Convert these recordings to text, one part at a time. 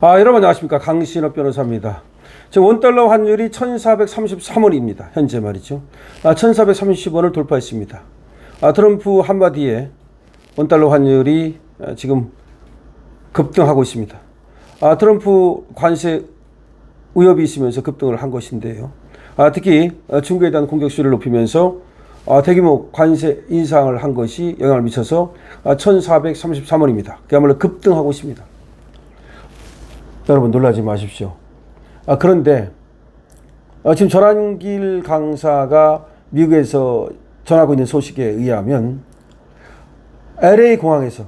여러분 안녕하십니까. 강신업 변호사입니다. 지금 원달러 환율이 1433원입니다. 현재 말이죠. 1430원을 돌파했습니다. 트럼프 한마디에 원달러 환율이 지금 급등하고 있습니다. 트럼프 관세 위협이 있으면서 급등을 한 것인데요. 특히 중국에 대한 공격 수위를 높이면서 대규모 관세 인상을 한 것이 영향을 미쳐서 1433원입니다. 그야말로 급등하고 있습니다. 여러분 놀라지 마십시오. 그런데 지금 전한길 강사가 미국에서 전하고 있는 소식에 의하면 LA 공항에서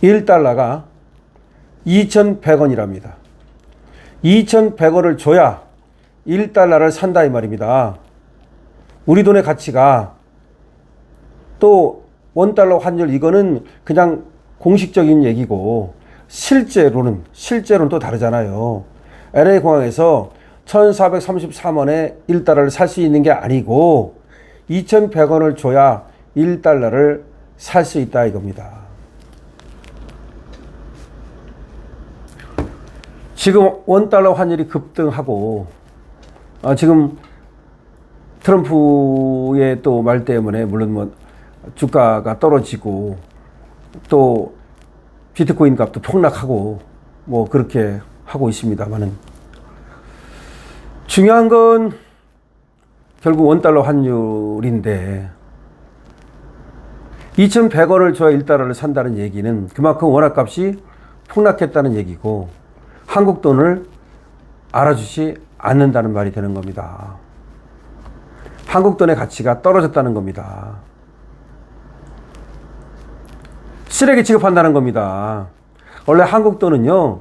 1달러가 2,100원이랍니다. 2,100원을 줘야 1달러를 산다 이 말입니다. 우리 돈의 가치가 또 원달러 환율 이거는 그냥 공식적인 얘기고 실제로는 또 다르잖아요. LA 공항에서 1433원에 1달러를 살 수 있는 게 아니고 2,100원을 줘야 1달러를 살 수 있다 이겁니다. 지금 원달러 환율이 급등하고 지금 트럼프의 또 말 때문에 물론 주가가 떨어지고 또 비트코인 값도 폭락하고 그렇게 하고 있습니다만은 중요한 건 결국 원달러 환율인데 2,100원을 줘야 1달러를 산다는 얘기는 그만큼 원화값이 폭락했다는 얘기고 한국 돈을 알아주지 않는다는 말이 되는 겁니다. 한국 돈의 가치가 떨어졌다는 겁니다. 쓰레기 취급한다는 겁니다. 원래 한국 돈은요,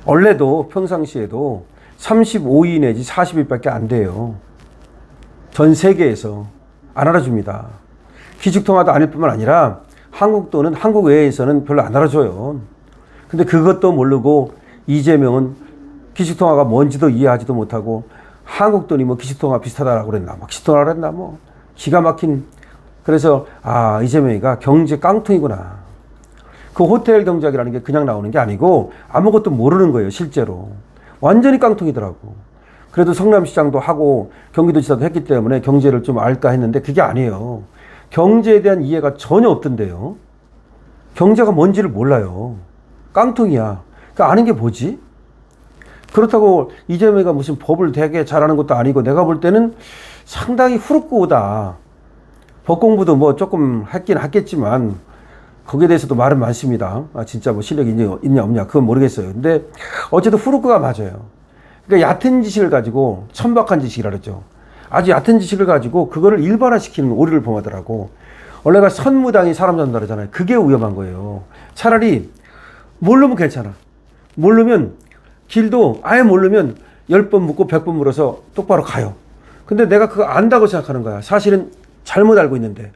원래도 평상시에도 35일 내지 40일밖에 안 돼요. 전 세계에서 안 알아줍니다. 기축통화도 아닐 뿐만 아니라 한국 돈은 한국 외에서는 별로 안 알아줘요. 근데 그것도 모르고 이재명은 기축통화가 뭔지도 이해하지도 못하고 한국 돈이 기축통화 비슷하다라고 그랬나, 기축통화라고 그랬나, 기가 막힌. 그래서 이재명이가 경제 깡통이구나. 그 호텔 경제학이라는 게 그냥 나오는 게 아니고 아무것도 모르는 거예요. 실제로 완전히 깡통이더라고. 그래도 성남시장도 하고 경기도지사도 했기 때문에 경제를 좀 알까 했는데 그게 아니에요. 경제에 대한 이해가 전혀 없던데요. 경제가 뭔지를 몰라요. 깡통이야. 그러니까 아는 게 뭐지? 그렇다고 이재명이가 무슨 법을 되게 잘하는 것도 아니고 내가 볼 때는 상당히 후루꾸다. 법 공부도 조금 했긴 했겠지만 거기에 대해서도 말은 많습니다. 진짜 실력이 있냐 없냐 그건 모르겠어요. 근데 어쨌든 후루꾸가 맞아요. 그러니까 얕은 지식을 가지고 천박한 지식이라 그랬죠. 아주 얕은 지식을 가지고 그거를 일반화시키는 오류를 범하더라고. 원래가 선무당이 사람 잡는다 그러잖아요. 그게 위험한 거예요. 차라리 모르면 괜찮아. 모르면 길도 아예 모르면 10번 묻고 100번 물어서 똑바로 가요. 근데 내가 그거 안다고 생각하는 거야. 사실은 잘못 알고 있는데.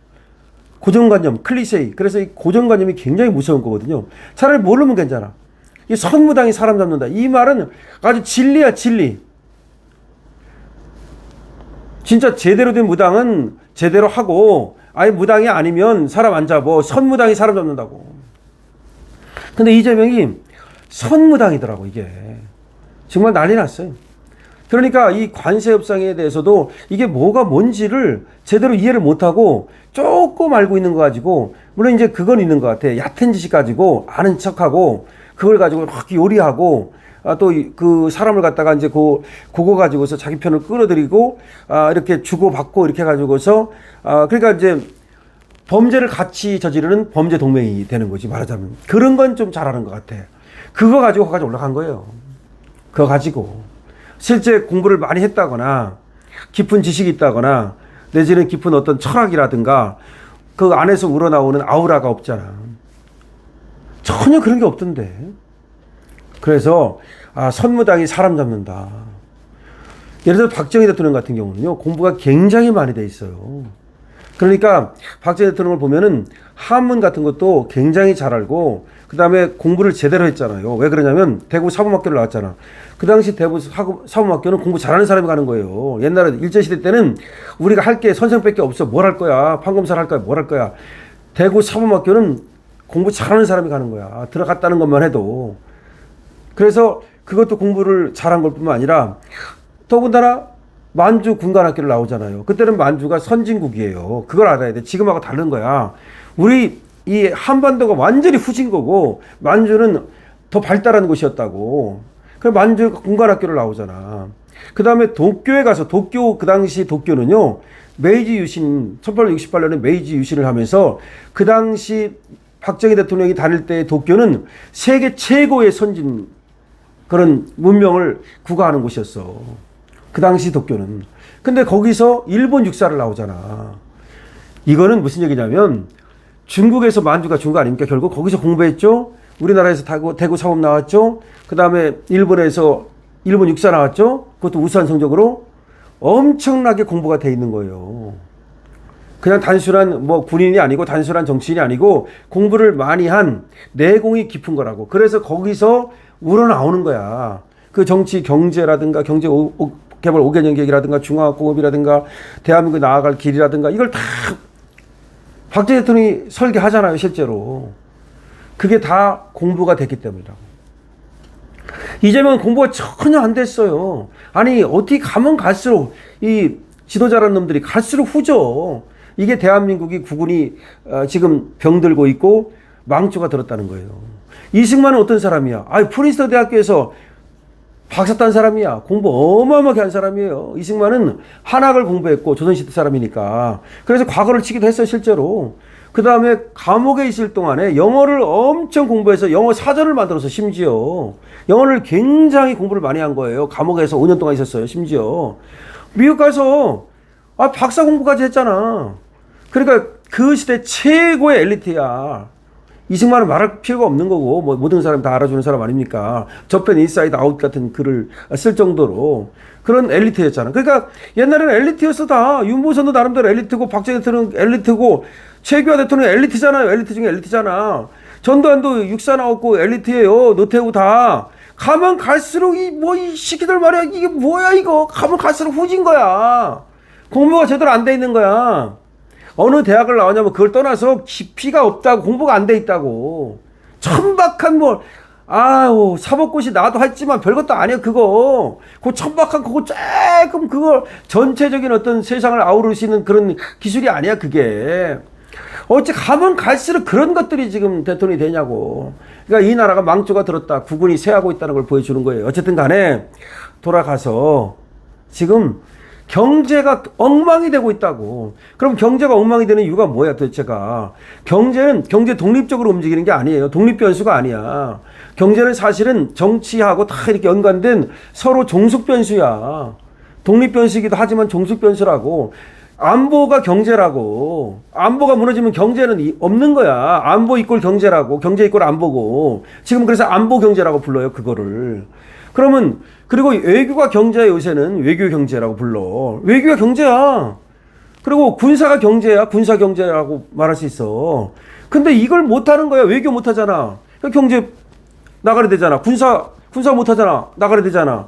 고정관념, 클리셰이. 그래서 이 고정관념이 굉장히 무서운 거거든요. 차라리 모르면 괜찮아. 이 선무당이 사람 잡는다. 이 말은 아주 진리야, 진리. 진짜 제대로 된 무당은 제대로 하고, 아예 무당이 아니면 사람 안 잡어. 선무당이 사람 잡는다고. 근데 이재명이 선무당이더라고, 이게. 정말 난리 났어요. 그러니까 이 관세 협상에 대해서도 이게 뭐가 뭔지를 제대로 이해를 못하고 조금 알고 있는 거 가지고, 물론 이제 그건 있는 것 같아. 얕은 지식 가지고 아는 척하고 그걸 가지고 막 요리하고 또 그 사람을 갖다가 이제 그거 가지고서 자기 편을 끌어들이고 이렇게 주고받고 이렇게 해가지고서 그러니까 이제 범죄를 같이 저지르는 범죄 동맹이 되는 거지 말하자면. 그런 건 좀 잘하는 것 같아. 그거 가지고 거기까지 올라간 거예요. 그거 가지고. 실제 공부를 많이 했다거나 깊은 지식이 있다거나 내지는 깊은 어떤 철학이라든가 그 안에서 우러나오는 아우라가 없잖아. 전혀 그런 게 없던데. 그래서 선무당이 사람 잡는다. 예를 들어 박정희 대통령 같은 경우는요, 공부가 굉장히 많이 돼 있어요. 그러니까 박정희 대통령을 보면은 한문 같은 것도 굉장히 잘 알고 그 다음에 공부를 제대로 했잖아요. 왜 그러냐면 대구 사범학교를 나왔잖아. 그 당시 대구 사범학교는 공부 잘하는 사람이 가는 거예요. 옛날에 일제시대 때는 우리가 할 게 선생밖에 없어. 뭘 할 거야. 판검사를 할 거야. 뭘 할 거야. 대구 사범학교는 공부 잘하는 사람이 가는 거야. 들어갔다는 것만 해도. 그래서 그것도 공부를 잘한 걸 뿐만 아니라 더군다나 만주 군관학교를 나오잖아요. 그때는 만주가 선진국이에요. 그걸 알아야 돼. 지금하고 다른 거야. 우리 이 한반도가 완전히 후진 거고 만주는 더 발달한 곳이었다고. 그래서 만주 군관학교를 나오잖아. 그 다음에 도쿄에 가서 도쿄 그 당시 도쿄는요. 메이지 유신 1868년에 메이지 유신을 하면서 그 당시 박정희 대통령이 다닐 때 도쿄는 세계 최고의 선진 그런 문명을 구가하는 곳이었어. 그 당시 도쿄는. 근데 거기서 일본 육사를 나오잖아. 이거는 무슨 얘기냐면 중국에서 만주가 준 거 아닙니까? 결국 거기서 공부했죠. 우리나라에서 대구 사범 나왔죠. 그 다음에 일본에서 일본 육사 나왔죠. 그것도 우수한 성적으로 엄청나게 공부가 돼 있는 거예요. 그냥 단순한 뭐 군인이 아니고 단순한 정치인이 아니고 공부를 많이 한 내공이 깊은 거라고. 그래서 거기서 우러나오는 거야. 그 정치 경제라든가 경제 개발 5개년 계획이라든가 중화공업이라든가 대한민국이 나아갈 길이라든가 이걸 다 박정희 대통령이 설계하잖아요. 실제로. 그게 다 공부가 됐기 때문이라고. 이재명은 공부가 전혀 안 됐어요. 아니 어떻게 가면 갈수록 이 지도자라는 놈들이 갈수록 후져. 이게 대한민국이 국군이 지금 병들고 있고 망조가 들었다는 거예요. 이승만은 어떤 사람이야? 프린스턴 대학교에서 박사 딴 사람이야. 공부 어마어마하게 한 사람이에요. 이승만은 한학을 공부했고 조선시대 사람이니까. 그래서 과거를 치기도 했어요. 실제로. 그 다음에 감옥에 있을 동안에 영어를 엄청 공부해서 영어 사전을 만들어서 심지어 영어를 굉장히 공부를 많이 한 거예요. 감옥에서 5년 동안 있었어요. 심지어. 미국 가서 박사 공부까지 했잖아. 그러니까 그 시대 최고의 엘리트야. 이승만은 말할 필요가 없는 거고 뭐 모든 사람이 다 알아주는 사람 아닙니까? 저편 인사이드 아웃 같은 글을 쓸 정도로 그런 엘리트였잖아. 그러니까 옛날에는 엘리트였어 다. 윤보선도 나름대로 엘리트고 박정희 대통령 엘리트고 최규하 대통령 엘리트잖아요. 엘리트 중에 엘리트잖아. 전두환도 육사 나왔고 엘리트예요. 노태우 다. 가면 갈수록 이 시기들 말이야. 이게 뭐야 이거. 가면 갈수록 후진 거야. 공부가 제대로 안 돼 있는 거야. 어느 대학을 나오냐면 그걸 떠나서 깊이가 없다고 공부가 안 돼 있다고. 천박한 사법고시 나도 했지만 별것도 아니야 그거. 그 천박한 그거 조금 그거 전체적인 어떤 세상을 아우르시는 그런 기술이 아니야 그게. 어째 가면 갈수록 그런 것들이 지금 대통령이 되냐고. 그러니까 이 나라가 망조가 들었다. 국군이 쇠하고 있다는 걸 보여주는 거예요. 어쨌든 간에 돌아가서 지금 경제가 엉망이 되고 있다고. 그럼 경제가 엉망이 되는 이유가 뭐야 도대체가. 경제는 경제 독립적으로 움직이는 게 아니에요. 독립변수가 아니야. 경제는 사실은 정치하고 다 이렇게 연관된 서로 종속변수야. 독립변수이기도 하지만 종속변수라고. 안보가 경제라고. 안보가 무너지면 경제는 없는 거야. 안보 이꼴 경제라고. 경제 이꼴 안보고. 지금 그래서 안보 경제라고 불러요 그거를. 그러면 그리고 외교가 경제야. 요새는 외교 경제라고 불러. 외교가 경제야. 그리고 군사가 경제야. 군사 경제라고 말할 수 있어. 근데 이걸 못하는 거야. 외교 못하잖아. 경제 나가야 되잖아. 군사 못하잖아. 나가야 되잖아.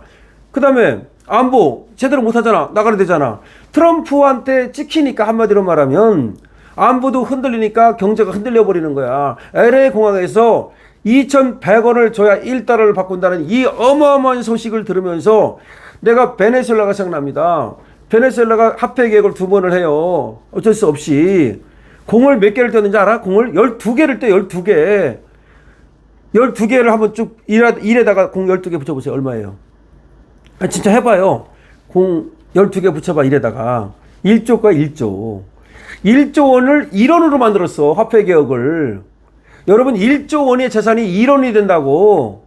그 다음에 안보 제대로 못하잖아. 나가야 되잖아. 트럼프한테 찍히니까 한마디로 말하면 안보도 흔들리니까 경제가 흔들려 버리는 거야. LA 공항에서 2,100원을 줘야 1달러를 바꾼다는 이 어마어마한 소식을 들으면서 내가 베네수엘라가 생각납니다. 베네수엘라가 화폐 개혁을 2번을 해요. 어쩔 수 없이. 공을 몇 개를 떼는지 알아? 공을 12개를 떼. 12개. 12개를 한번 쭉 일에다가 공 12개 붙여보세요. 얼마예요? 진짜 해봐요. 공 12개 붙여봐. 일에다가 1조가 1조. 1조 원을 1원으로 만들었어. 화폐 개혁을. 여러분 1조 원의 재산이 1원이 된다고.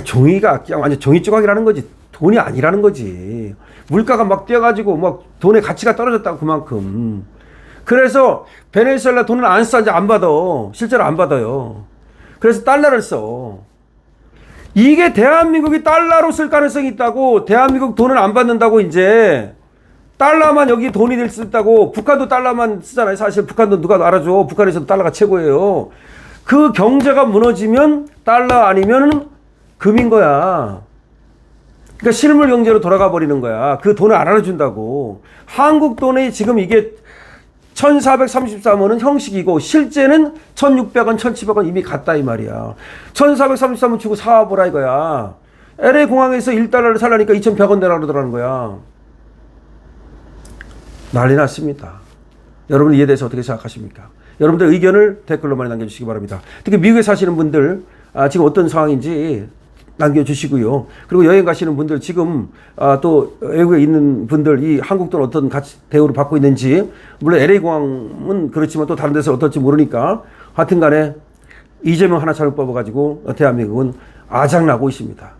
종이가 그냥 완전 종이 조각이라는 거지. 돈이 아니라는 거지. 물가가 막 뛰어가지고 막 돈의 가치가 떨어졌다고 그만큼. 그래서 베네수엘라 돈을 안 써. 이제 안 받아. 실제로 안 받아요. 그래서 달러를 써. 이게 대한민국이 달러로 쓸 가능성이 있다고. 대한민국 돈을 안 받는다고 이제. 달러만 여기 돈이 될 수 있다고. 북한도 달러만 쓰잖아요. 사실 북한도 누가 알아줘. 북한에서도 달러가 최고예요. 그 경제가 무너지면 달러 아니면 금인 거야. 그러니까 실물 경제로 돌아가 버리는 거야. 그 돈을 안 알아준다고. 한국 돈이 지금 이게 1433원은 형식이고 실제는 1600원, 1700원 이미 갔다 이 말이야. 1433원 주고 사와보라 이거야. LA 공항에서 1달러를 살라니까 2100원 내라 그러더라는 거야. 난리 났습니다. 여러분 이에 대해서 어떻게 생각하십니까? 여러분들 의견을 댓글로 많이 남겨주시기 바랍니다. 특히 미국에 사시는 분들 지금 어떤 상황인지 남겨주시고요. 그리고 여행 가시는 분들 지금 또 외국에 있는 분들 이 한국 돈 어떤 대우를 받고 있는지, 물론 LA 공항은 그렇지만 또 다른 데서 어떨지 모르니까 하여튼 간에 이재명 하나 잘못 뽑아가지고 대한민국은 아작나고 있습니다.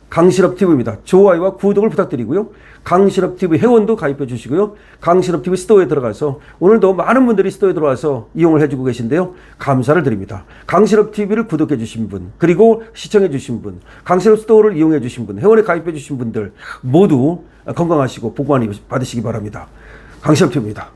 강실업TV입니다. 좋아요와 구독을 부탁드리고요. 강실업TV 회원도 가입해 주시고요. 강실업TV 스토어에 들어가서 오늘도 많은 분들이 스토어에 들어와서 이용을 해주고 계신데요. 감사를 드립니다. 강실업TV를 구독해 주신 분, 그리고 시청해 주신 분, 강실업 스토어를 이용해 주신 분, 회원에 가입해 주신 분들 모두 건강하시고 복 많이 받으시기 바랍니다. 강실업TV입니다.